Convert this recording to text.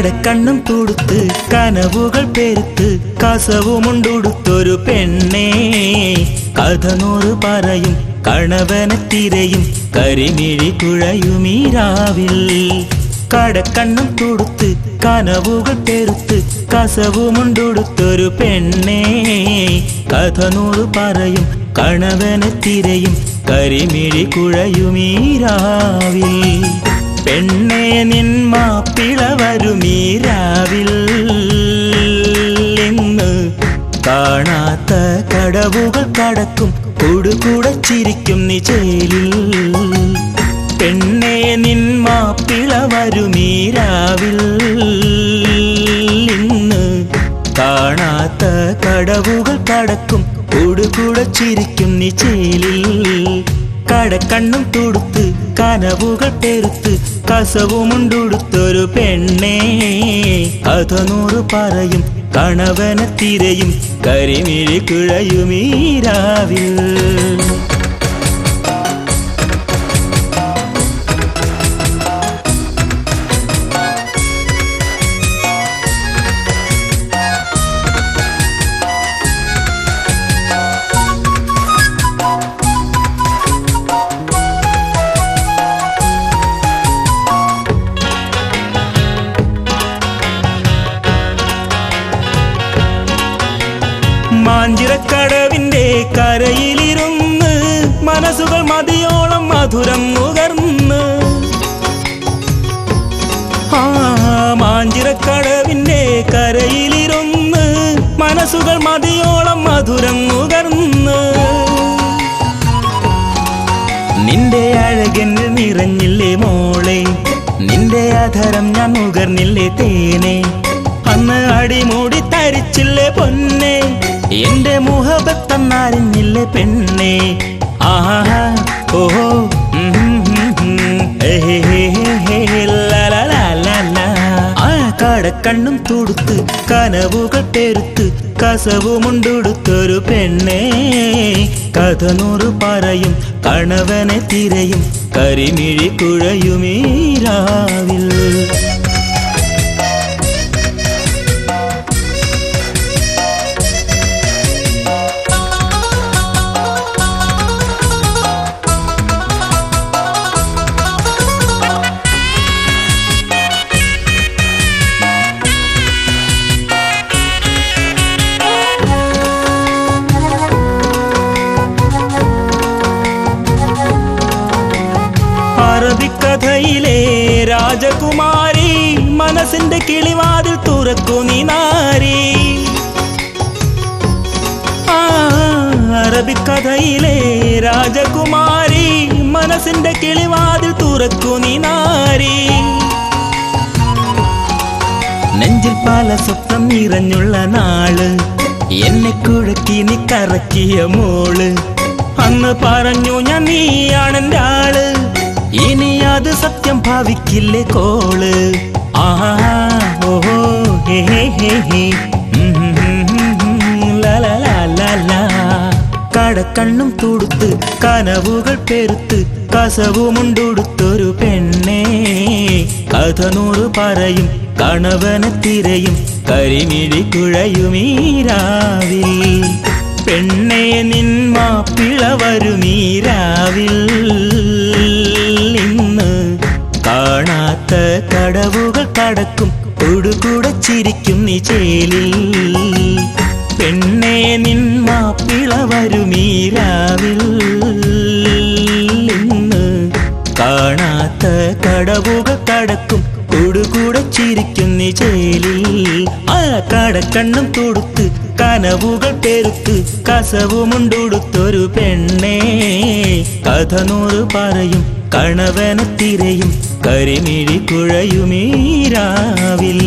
കടക്കണ്ണും തുടുത്ത് കനവുകൾ പെരുത്ത് കസവുമുണ്ടുടുത്തൊരു പെണ്ണേ കഥ നൂറ് പറയും കണവനെ തിരയും കരിമിഴി കുഴയുമീ രാവിൽ കടക്കണ്ണും തുടുത്ത് കനവുകൾ പെരുത്ത് കസവുമുണ്ടുടുത്തൊരു പെണ്ണേ കഥ നൂറ് പറയും കണവനെ തിരയും കരിമിഴി കുഴയുമീ രാവിൽ പെണ്ണേ നിൻ മാപ്പിള വരുമീ രാവിൽ ഇന്ന് കാണാത്ത കടവുകൾ കടക്കും കൂടുകൂടെ ചിരിക്കും നീ ചേലിൽ പെണ്ണേ നിൻ മാപ്പിള വരുമീ രാവിൽ ഇന്ന് കാണാത്ത കടവുകൾ കടക്കും കൂടുകൂടെ ചിരിക്കും നീ ചേലിൽ കടക്കണ്ണും തുടുത്ത് കനവുകൾ പെരുത്ത് കസവുമുണ്ടുടുത്തൊരു പെണ്ണേ കഥ നൂറ് പറയും കണവനെ തിരയും കരിമിഴി കുഴയുമീ രാവിൽ മാഞ്ചിറക്കടവിന്റെ കരയിലിരുന്ന് മനസ്സുകൾ മതിയോളം മധുരം നുകർന്ന് മാഞ്ചിറക്കടവിന്റെ കരയിലിരുന്ന് മനസ്സുകൾ മതിയോളം മധുരം നുകർന്ന് നിന്റെ അഴകെന്നിൽ നിറഞ്ഞില്ലേ മോളെ നിന്റെ അധരം ഞാൻ നുകർന്നില്ലേ തേനെ അന്ന് അടിമൂടി തരിച്ചില്ലേ പൊന്നെ എന്റെ മുഹബത്തന്നറിഞ്ഞില്ലേ പെണ്ണേ ആഹാ ഓഹോ കടക്കണ്ണും തുടുത്ത് കനവുകൾ പെരുത്ത് കസവുമുണ്ടുടുത്തൊരു പെണ്ണേ കഥ നൂറ് പറയും കണവനെ തിരയും കരിമിഴി കുഴയുമീ രാവിൽ അറബിക്കഥയിലെ രാജകുമാരി മനസ്സിന്റെ കിളിവാതിൽ തുറക്കൂ നീ നാരി അറബിക്കഥയിലെ രാജകുമാരി മനസ്സിന്റെ കിളിവാതിൽ തുറക്കൂ നീ നാരി നെഞ്ചിൽ പല സ്വപ്നം നിറഞ്ഞുള്ള നാള് എന്നെ കുഴക്കി നീ കറക്കിയ മോള് അന്ന് പറഞ്ഞു ഞാൻ നീയാണെന്റെ ആള് ഇനി അത് സത്യം ഭാവിക്കില്ലേ കോള് ആഹാ ഓഹോ ഹേ ഹേ ഹേ ഹേ ലാ കടക്കണ്ണും തുടുത്ത് കനവുകൾ പെരുത്ത് കസവുമുണ്ടുടുത്തൊരു പെണ്ണേ കഥ നൂറ് പറയും കണവനെ തിരയും കരിമിഴി കുഴയുമീ രാവിൽ പെണ്ണേ നിൻ മാപ്പിള വരുമീ രാവിൽ ഇന്ന് കാണാത്ത കടവുകൾ കടക്കും കൊടുകൂടെ ചിരിക്കും നീ ചേലിൽ പെണ്ണേ നിൻ മാപ്പിള വരുമീ രാവിൽ ഇന്ന് കാണാത്ത കടവുകൾ കടക്കും കൊടുകൂടെ ചിരിക്കും നീ ചേലിൽ കടക്കണ്ണും തുടുത്ത് കനവുകൾ പെരുത്ത് കസവുമുണ്ടുടുത്തൊരു പെണ്ണേ കഥ നൂറ് പറയും കണവനെ തിരയും കരിമിഴി കുഴയുമീ രാവിൽ